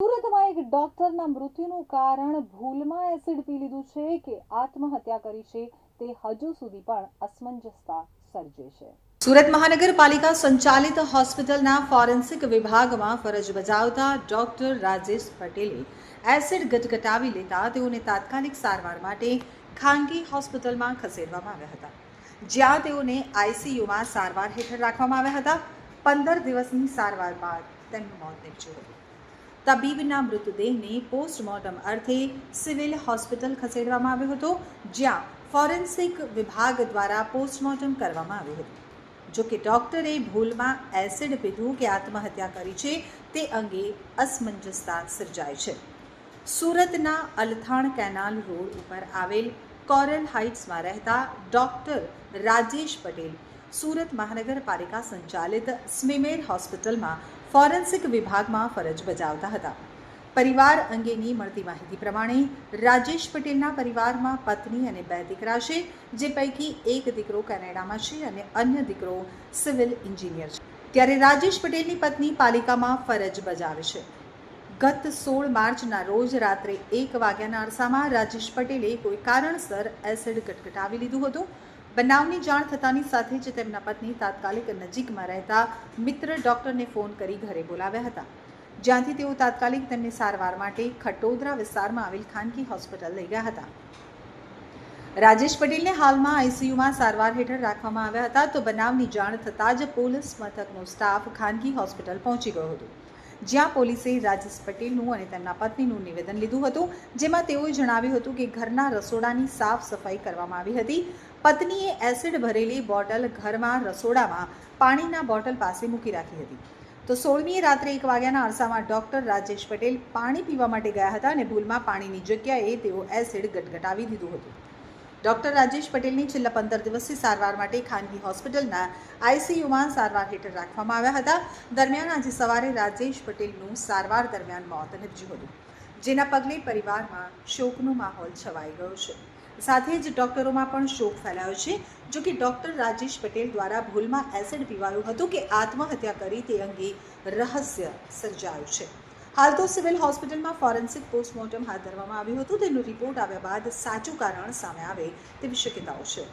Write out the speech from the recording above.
સુરતમાં એક ડોક્ટરના મૃત્યુનું કારણ ભૂલમાં એસિડ પી લીધું છે કે આત્મહત્યા કરી છે તે હજુ સુધી પણ અસમંજસતા સર્જે છે। સુરત મહાનગરપાલિકા સંચાલિત હોસ્પિટલના ફોરેન્સિક વિભાગમાં ફરજ બજાવતા ડોક્ટર રાજેશ પટેલે એસિડ ગટગટાવી લેતા તેઓને તાત્કાલિક સારવાર માટે ખાનગી હોસ્પિટલમાં ખસેડવામાં આવ્યા હતા, જ્યાં તેઓને આઈસીયુમાં સારવાર હેઠળ રાખવામાં આવ્યા હતા। 15 દિવસની સારવાર બાદ તેમનું મોત નીપજ્યું હતું। તબીબના મૃતદેહને પોસ્ટમોર્ટમ અર્થે સિવિલ હોસ્પિટલ ખસેડવામાં આવ્યો હતો, જ્યાં ફોરેન્સિક વિભાગ દ્વારા પોસ્ટમોર્ટમ કરવામાં આવ્યું હતું। જો કે ડોક્ટરે ભૂલમાં એસિડ પીધું કે આત્મહત્યા કરી છે તે અંગે અસમંજસતા સર્જાઈ છે। સુરતના અલથાણ કેનાલ રોડ ઉપર આવેલ કોરલ હાઇટ્સમાં રહેતા ડોક્ટર રાજેશ પટેલ સુરત મહાનગરપાલિકા સંચાલિત સ્મીમેર હોસ્પિટલમાં ફોરેન્સિક વિભાગમાં ફરજ બજાવતા હતા। પરિવાર અંગેની મળતી માહિતી પ્રમાણે રાજેશ પટેલના પરિવારમાં પત્ની અને 2 દીકરા છે, જે પૈકી એક દીકરો કેનેડામાં છે અને અન્ય દીકરો સિવિલ એન્જિનિયર છે, ત્યારે રાજેશ પટેલની પત્ની પાલિકામાં ફરજ બજાવે છે। ગત 16 માર્ચના રોજ રાત્રે 1 વાગ્યાના અરસામાં રાજેશ પટેલે કોઈ કારણસર એસિડ ગટગટાવી લીધું હતું। બનાવની જાણ થતાની સાથે જ તેમના પત્ની તાત્કાલિક નજીકમાં રહેતા મિત્ર ડોક્ટરને ફોન કરી ઘરે બોલાવ્યા હતા, જ્યાંથી તેઓ તાત્કાલિક તેમને સારવાર માટે ખટોદરા વિસ્તારમાં આવેલ ખાનગી હોસ્પિટલ લઈ ગયા હતા। રાજેશ પટેલને હાલમાં આઈસીયુમાં સારવાર હેઠળ રાખવામાં આવ્યા હતા, તો બનાવની જાણ થતાં જ પોલીસ મથકનો સ્ટાફ ખાનગી હોસ્પિટલ પહોંચી ગયો હતો, જ્યાં પોલીસે રાજેશ પટેલનું અને તેમના પત્નીનું નિવેદન લીધું હતું, જેમાં તેઓએ જણાવ્યું હતું કે ઘરના રસોડાની સાફ સફાઈ કરવામાં આવી હતી। પત્નીએ એસિડ ભરેલી બોટલ ઘરમાં રસોડામાં પાણીના બોટલ પાસે મૂકી રાખી હતી, તો 16મીએ રાત્રે 1 વાગ્યાના અરસામાં ડોક્ટર રાજેશ પટેલ પાણી પીવા માટે ગયા હતા અને ભૂલમાં પાણીની જગ્યાએ તેઓ એસિડ ગટગટાવી દીધું હતું। ડોક્ટર રાજેશ પટેલની છેલ્લા 15 દિવસથી સારવાર માટે ખાનગી હોસ્પિટલના આઈસીયુમાં સારવાર હેઠળ રાખવામાં આવ્યા હતા। દરમિયાન આજે સવારે રાજેશ પટેલનું સારવાર દરમિયાન મોત નીપજ્યું હતું, જેના પગલે પરિવારમાં શોકનો માહોલ છવાઈ ગયો છે। સાથે જ ડોક્ટરોમાં પણ શોક ફેલાયો છે। જો કે ડોક્ટર રાજેશ પટેલ દ્વારા ભૂલમાં એસિડ પીવાયું હતું કે આત્મહત્યા કરી તે અંગે રહસ્ય સર્જાયું છે। હાલ તો સિવિલ હોસ્પિટલમાં ફોરેન્સિક પોસ્ટમોર્ટમ હાથ ધરવામાં આવ્યું હતું, તેનો રિપોર્ટ આવ્યા બાદ સાચું કારણ સામે આવે તેવી શક્યતાઓ છે।